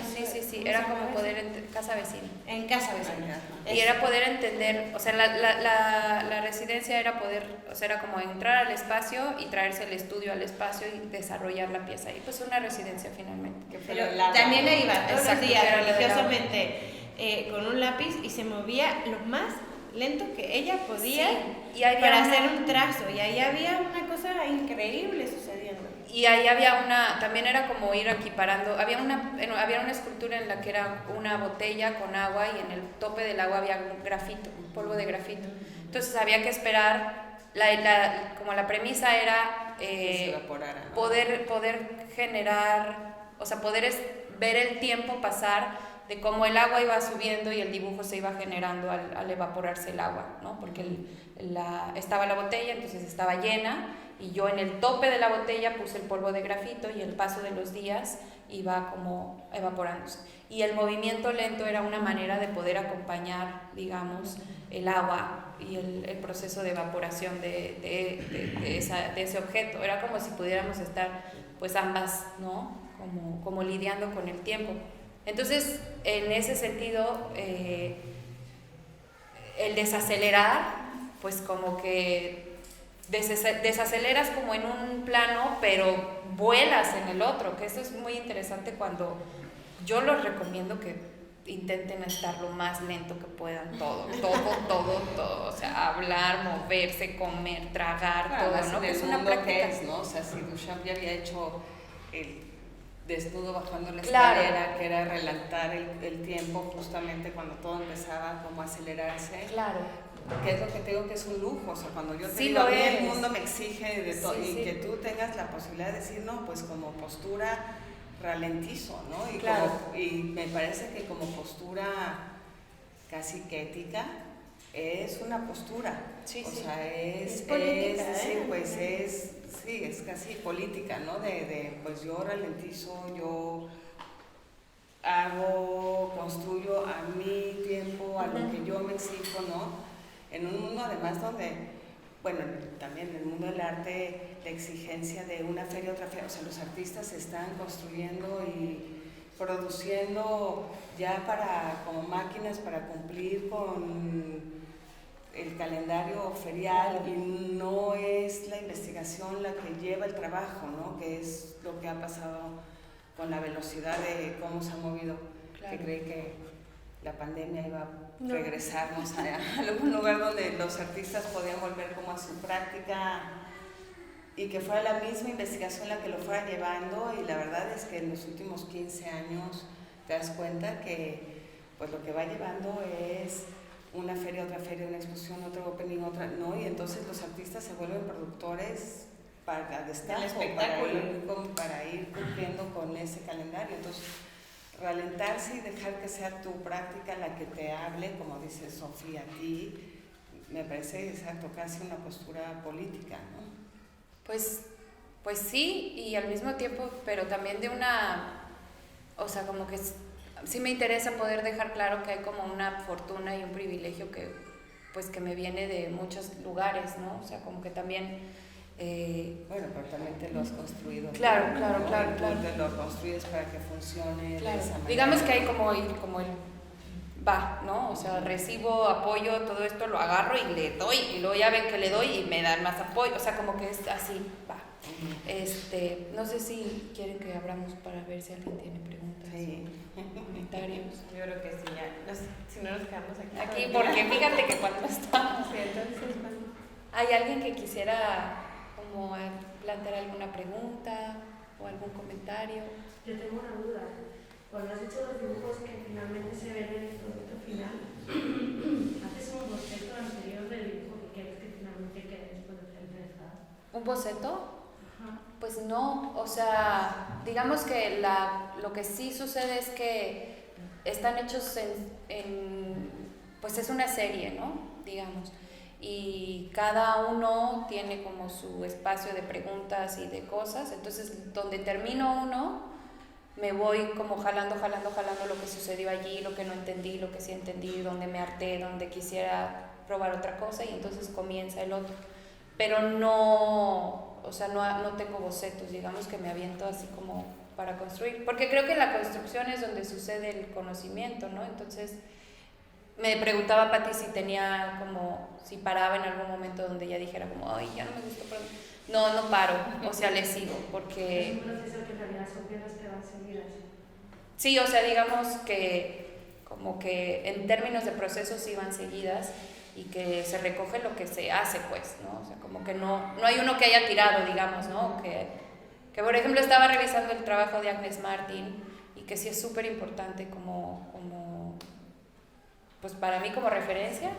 S2: Sí, era como poder, casa vecina.
S3: En casa vecina.
S2: Y era poder entender, o sea, la residencia era poder, o sea, era como entrar al espacio y traerse el estudio al espacio y desarrollar la pieza. Y pues una residencia finalmente.
S3: Pero también le iba todos los días religiosamente con un lápiz y se movía lo más lento que ella podía para hacer un trazo, y ahí había una cosa increíble sucediendo.
S2: Y ahí también era como ir equiparando, había una escultura en la que era una botella con agua y en el tope del agua había un grafito, un polvo de grafito. Entonces había que esperar, como la premisa era
S4: que se evaporara, ¿no?
S2: poder generar, o sea, ver el tiempo pasar de cómo el agua iba subiendo y el dibujo se iba generando al evaporarse el agua, ¿no? Porque estaba la botella, entonces estaba llena, y yo en el tope de la botella puse el polvo de grafito y el paso de los días iba como evaporándose. Y el movimiento lento era una manera de poder acompañar, digamos, el agua y el proceso de evaporación de ese objeto. Era como si pudiéramos estar pues ambas, ¿no? Como lidiando con el tiempo. Entonces, en ese sentido, el desacelerar, pues como que desaceleras como en un plano, pero vuelas en el otro, que eso es muy interesante cuando yo los recomiendo que intenten estar lo más lento que puedan, todo, o sea, hablar, moverse, comer, tragar,
S4: claro,
S2: todo, ¿no?
S4: Que
S2: es una práctica,
S4: que es, ¿no? O sea, si Duchamp ya había hecho el desnudo bajando la
S2: claro,
S4: escalera, que era relatar el tiempo justamente cuando todo empezaba como a acelerarse.
S2: claro.
S4: Que es lo que te digo que es un lujo, o sea, cuando yo te
S2: Sí,
S4: digo,
S2: lo
S4: el
S2: es.
S4: mundo me exige de todo,
S2: Sí,
S4: y
S2: sí.
S4: que tú tengas la posibilidad de decir, no, pues como postura ralentizo, ¿no? Y,
S2: claro.
S4: y me parece que como postura casi que ética, es una postura,
S2: Sí,
S4: o
S2: sí.
S4: sea, es
S3: política,
S4: sí, pues es casi política, ¿no? Pues yo ralentizo, yo hago, construyo a mi tiempo, a lo que yo me exijo, ¿no? En un mundo además donde, bueno, también en el mundo del arte, la exigencia de una feria, otra feria, o sea, los artistas están construyendo y produciendo ya como máquinas para cumplir con el calendario ferial, y no es la investigación la que lleva el trabajo, ¿no? Que es lo que ha pasado con la velocidad de cómo se ha movido,
S2: Claro.
S4: que creí que la pandemia iba a regresarnos a algún lugar donde los artistas podían volver como a su práctica y que fuera la misma investigación la que lo fuera llevando, y la verdad es que en los últimos 15 años te das cuenta que pues lo que va llevando es una feria, una exposición, otro opening, otra, ¿no? Y entonces los artistas se vuelven productores para destajo, para ir cumpliendo con ese calendario. Entonces, ralentarse y dejar que sea tu práctica la que te hable, como dice Sofía, a ti, me parece exacto, casi una postura política, ¿no?
S2: Pues sí, y al mismo tiempo, pero también o sea, como que sí me interesa poder dejar claro que hay como una fortuna y un privilegio que me viene de muchos lugares, ¿no? O sea, como que también...
S4: bueno, pero también te lo has construido.
S2: Claro.
S4: Te lo construyes para que funcione
S2: claro.
S4: de esa manera.
S2: Digamos que hay como el va, ¿no? O sea, recibo apoyo, todo esto lo agarro y le doy, y luego ya ven que le doy y me dan más apoyo, o sea, como que es así, va. No sé si quieren que abramos para ver si alguien tiene preguntas o comentarios.
S3: Yo creo que sí, ya. Si no nos quedamos aquí.
S2: Aquí, porque fíjate que cuando estamos...
S3: Sí, entonces, bueno.
S2: ¿Hay alguien que quisiera como plantear alguna pregunta o algún comentario?
S5: Yo tengo una duda. Cuando has hecho los dibujos que finalmente se ven en el producto final, ¿haces un boceto anterior del dibujo que quieres que finalmente quede después de ser interesado?
S2: ¿Un boceto?
S5: Ajá.
S2: Pues no, o sea, digamos que lo que sí sucede es que están hechos pues es una serie, ¿no? Digamos, y cada uno tiene como su espacio de preguntas y de cosas, entonces donde termino uno, me voy como jalando lo que sucedió allí, lo que no entendí, lo que sí entendí, donde me harté, donde quisiera probar otra cosa, y entonces comienza el otro. Pero no, o sea, no tengo bocetos, digamos que me aviento así como para construir, porque creo que la construcción es donde sucede el conocimiento, ¿no? Entonces, me preguntaba Pati si paraba en algún momento donde ya dijera como, ay, ya no me gustó, pero no paro, o sea, le sigo, porque...
S5: Es un proceso que en realidad son piezas que van seguidas.
S2: Sí, o sea, digamos que como que en términos de procesos sí van seguidas y que se recoge lo que se hace, pues, ¿no? O sea, como que no hay uno que haya tirado, digamos, ¿no? Que por ejemplo estaba revisando el trabajo de Agnes Martin y que sí es súper importante como pues para mí como referencia,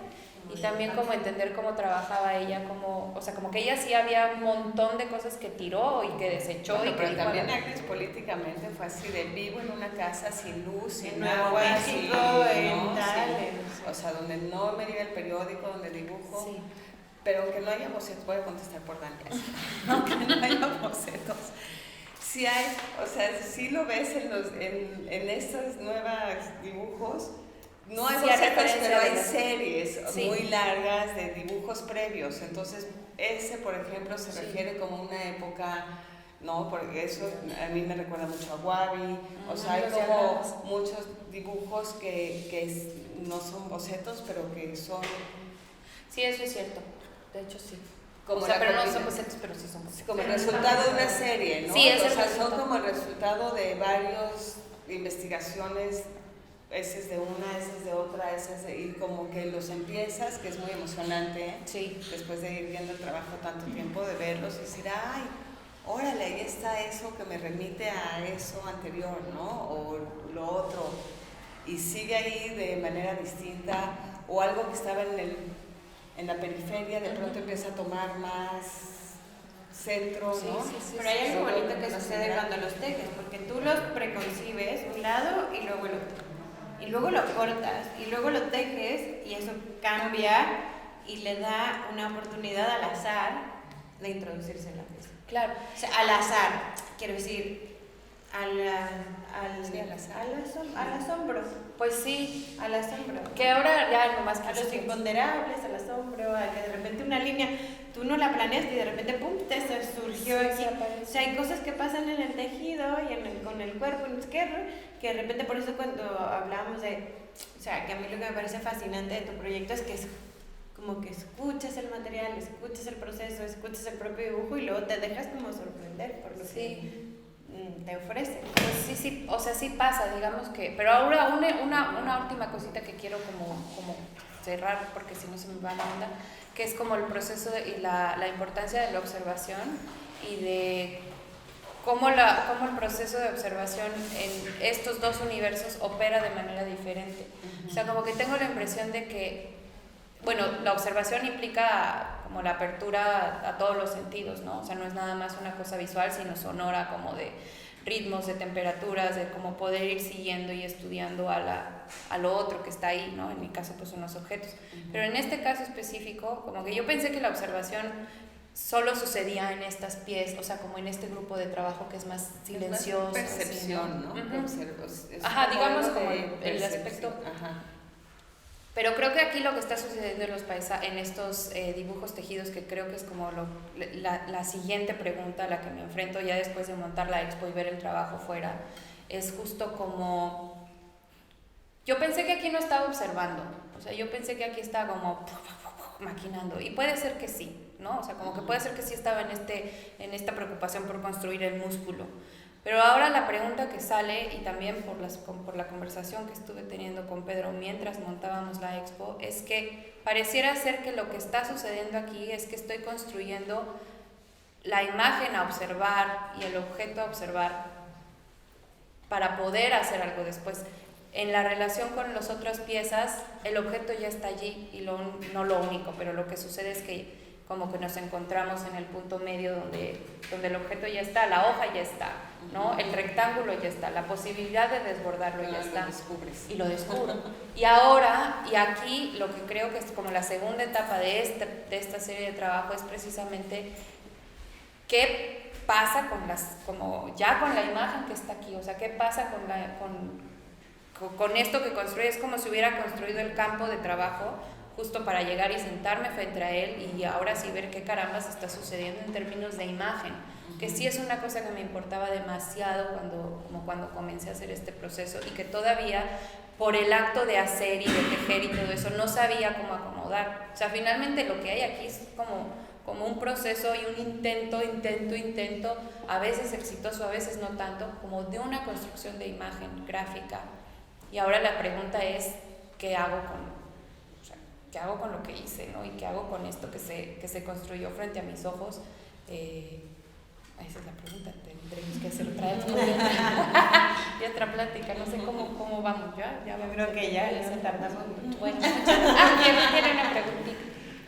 S2: y también como entender cómo trabajaba ella, como, o sea, como que ella sí había un montón de cosas que tiró y que desechó.
S4: Bueno,
S2: y que
S4: pero
S2: dijo,
S4: también Agnes políticamente fue así de vivo en una casa sin luz, sin
S3: En Nuevo
S4: agua,
S3: México,
S4: ¿no?
S3: en tal,
S4: O sea, donde no me llega el periódico, donde dibujo.
S2: Sí.
S4: Pero aunque no haya bocetos, voy a contestar por Dani. Aunque no haya bocetos, sí hay, o sea, sí lo ves en estos nuevos dibujos. No hay
S2: Sí, hay
S4: bocetos,
S2: referencia
S4: pero
S2: de
S4: hay
S2: las-
S4: series
S2: Sí.
S4: muy largas de dibujos previos. Entonces, ese, por ejemplo, se refiere como a una época, ¿no? Porque eso a mí me recuerda mucho a Wabi. O sea, hay
S2: los
S4: como
S2: diagramas.
S4: muchos dibujos que no son bocetos, pero que son
S2: Sí, eso es cierto, de hecho sí.
S4: como
S2: O sea,
S4: la
S2: pero no
S4: combina-
S2: son bocetos, pero sí son bocetos.
S4: como el resultado de una serie, ¿no?
S2: Sí, es
S4: o
S2: el
S4: sea, son
S2: resultado.
S4: como el resultado de varias investigaciones, ese es de una, ese es de otra, ese es de, y como que los empiezas, que es muy emocionante,
S2: Sí.
S4: después de ir viendo el trabajo tanto tiempo, de verlos y decir, ay, órale, ahí está eso que me remite a eso anterior, ¿no? O lo otro, y sigue ahí de manera distinta, o algo que estaba en la periferia, de pronto empieza a tomar más centro,
S2: Sí,
S4: ¿no?
S2: sí, sí.
S3: Pero hay algo bonito que
S4: Más
S3: sucede
S4: central.
S3: cuando los tejes, porque tú los preconcibes un lado y luego el otro. Y luego lo cortas y luego lo tejes y eso cambia y le da una oportunidad al azar de introducirse en la pieza.
S2: Claro.
S3: O sea, al azar, quiero decir,
S4: Sí, al azar.
S3: al asombro,
S2: Pues sí,
S3: al asombro.
S2: que ahora ya nomás
S3: A
S2: que
S3: los imponderables, al asombro, a que de repente una línea, tú no la planeaste y de repente, pum, te surgió
S2: Sí,
S3: aquí.
S2: sí aparece.
S3: O sea, hay cosas que pasan en el tejido y con el cuerpo en izquierdo, que de repente por eso cuando hablamos de, o sea, que a mí lo que me parece fascinante de tu proyecto es que es como que escuchas el material, escuchas el proceso, escuchas el propio dibujo y luego te dejas como sorprender por lo
S2: Sí.
S3: que te ofrece.
S2: Pues sí, sí, o sea, sí pasa, digamos que... Pero ahora una última cosita que quiero como cerrar, porque si no se me va la onda, que es como el proceso y la importancia de la observación y de cómo el proceso de observación en estos dos universos opera de manera diferente. O sea, como que tengo la impresión de que, bueno, la observación implica como la apertura a todos los sentidos, ¿no? O sea, no es nada más una cosa visual, sino sonora, como de ritmos, de temperaturas, de cómo poder ir siguiendo y estudiando a lo otro que está ahí, ¿no? En mi caso, pues son los objetos. Pero en este caso específico, como que yo pensé que la observación solo sucedía en estas piezas, o sea, como en este grupo de trabajo que es más silencioso.
S4: Es más percepción, ¿no?
S2: Ujú.
S4: Es
S2: Ajá,
S4: como
S2: digamos
S4: algo
S2: como
S4: de
S2: el
S4: percepción.
S2: aspecto.
S4: Ajá.
S2: Pero creo que aquí lo que está sucediendo en estos dibujos tejidos, que creo que es como la siguiente pregunta a la que me enfrento ya después de montar la expo y ver el trabajo fuera, es justo como... Yo pensé que aquí no estaba observando, o sea, yo pensé que aquí estaba como maquinando, y puede ser que sí, ¿no? O sea, como que puede ser que sí estaba en esta preocupación por construir el músculo. Pero ahora la pregunta que sale, y también por la conversación que estuve teniendo con Pedro mientras montábamos la expo, es que pareciera ser que lo que está sucediendo aquí es que estoy construyendo la imagen a observar y el objeto a observar para poder hacer algo después. En la relación con las otras piezas, el objeto ya está allí, y no lo único, pero lo que sucede es que como que nos encontramos en el punto medio donde el objeto ya está, la hoja ya está, ¿no? El rectángulo ya está, la posibilidad de desbordarlo ya está.
S4: Lo descubres.
S2: Y lo descubro. Y ahora, y aquí lo que creo que es como la segunda etapa de esta serie de trabajo es precisamente qué pasa como ya con la imagen que está aquí, o sea, qué pasa con esto que construye. Es como si hubiera construido el campo de trabajo justo para llegar y sentarme frente a él y ahora sí ver qué carambas está sucediendo en términos de imagen, que sí es una cosa que me importaba demasiado cuando comencé a hacer este proceso, y que todavía por el acto de hacer y de tejer y todo eso no sabía cómo acomodar. O sea, finalmente lo que hay aquí es como un proceso y un intento, a veces exitoso, a veces no tanto, como de una construcción de imagen gráfica. Y ahora la pregunta es, ¿qué hago con lo que hice, ¿no? Y qué hago con esto que se construyó frente a mis ojos, Esa es la pregunta, tendremos que hacer otra vez. Y otra plática, no sé cómo vamos, ¿ya?
S3: Yo creo que ya no tardamos mucho.
S2: Bueno, tiene una preguntita.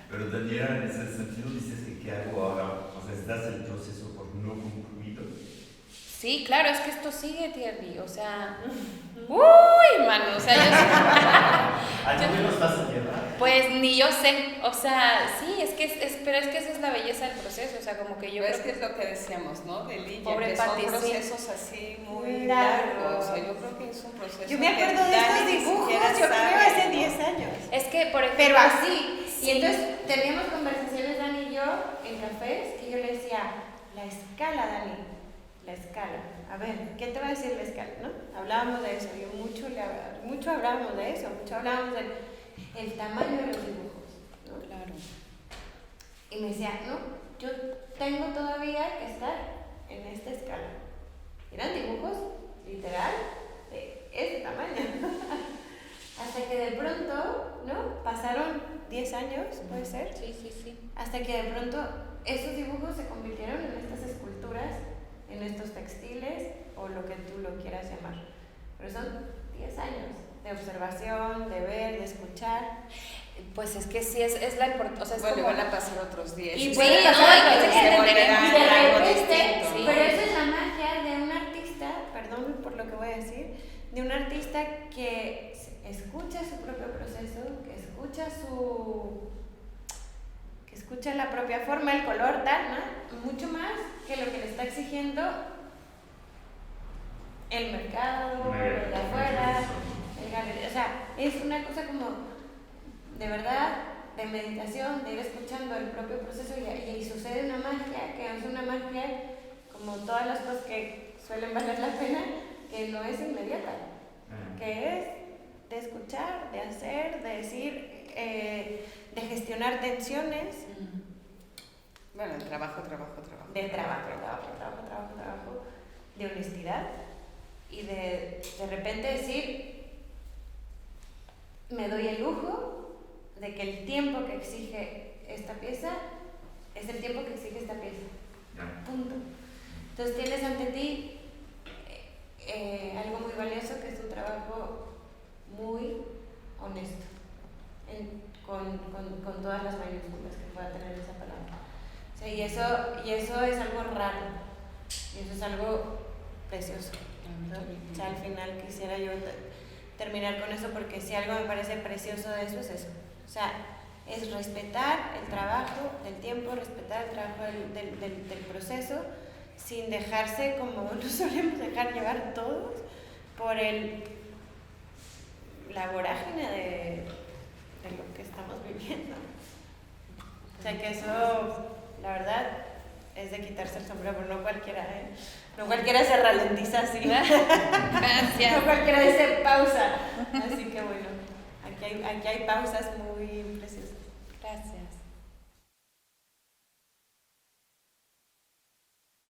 S6: Pero Daniela, en ese sentido dices que ¿qué hago ahora? O sea, ¿das el proceso por no concluido?
S2: Sí, claro, es que esto sigue, Thierry, o sea... ¡Uy, mano! O sea,
S6: ¿Al menos vas a llevar?
S2: Pues ni yo sé, o sea, sí, pero es que esa es la belleza del proceso, o sea, como que yo
S4: Pero
S2: creo
S4: es que es lo que decíamos, ¿no? De Lidia,
S2: Pobre
S4: que son
S2: Pati, sí.
S4: procesos así muy
S3: Largos.
S4: largos. O sea, yo creo que es un proceso.
S3: Yo me acuerdo
S4: que
S3: de estos
S4: Dani ni
S3: dibujos,
S4: siquiera
S3: yo creo
S4: sabe,
S3: hace
S4: ¿no?
S3: 10 años.
S2: Es que, por ejemplo...
S3: Pero así.
S2: Sí.
S3: Y entonces teníamos conversaciones Dani y yo en cafés que yo le decía, la escala, Dani, la escala. A ver, ¿qué te va a decir la escala? ¿No? Hablábamos de eso, mucho hablábamos de eso, mucho hablábamos del tamaño de los dibujos, ¿no?
S2: Claro.
S3: Y me decía, no, yo tengo todavía que estar en esta escala. Eran dibujos, literal, de este tamaño. Hasta que de pronto, ¿no? Pasaron 10 años, puede ser.
S2: Sí.
S3: Hasta que de pronto esos dibujos se convirtieron en estas esculturas, en estos textiles, o lo que tú lo quieras llamar. Pero son 10 años de observación, de ver, de escuchar.
S2: Pues es que sí, es la importancia, o sea, es
S4: Bueno,
S2: como...
S4: van a pasar otros 10.
S3: Y
S2: Sí,
S3: puede
S2: no,
S3: pasar
S2: y
S3: otros
S2: que se
S3: 10.
S2: volverá
S3: Y de
S4: algo
S3: repente,
S4: distinto,
S2: sí.
S3: pero eso es la magia de un artista, perdón por lo que voy a decir, de un artista que escucha su propio proceso, que escucha la propia forma, el color, tal, ¿no? Mucho más que lo que le está exigiendo el mercado, el de afuera, el galería. O sea, es una cosa como de verdad de meditación, de ir escuchando el propio proceso y sucede una magia, que es una magia como todas las cosas que suelen valer la pena, que no es inmediata, que es de escuchar, de hacer, de decir, de gestionar tensiones,
S4: Bueno, el trabajo.
S3: de trabajo, de honestidad y de repente decir, me doy el lujo de que el tiempo que exige esta pieza es el tiempo que exige esta pieza. Punto. Entonces tienes ante ti algo muy valioso que es un trabajo muy honesto, con todas las mayúsculas que pueda tener esa palabra. O sea, y eso es algo raro, y eso es algo precioso, ¿no? O sea, al final quisiera yo terminar con eso, porque si algo me parece precioso de eso es eso. O sea, es respetar el trabajo del tiempo, respetar el trabajo del proceso, sin dejarse, como nos solemos dejar llevar todos, por la vorágine de lo que estamos viviendo. O sea, que eso, la verdad, es de quitarse el sombrero, pero no cualquiera, no cualquiera se ralentiza así.
S2: Gracias.
S3: No cualquiera dice pausa. Así que bueno, aquí hay pausas muy preciosas.
S2: Gracias.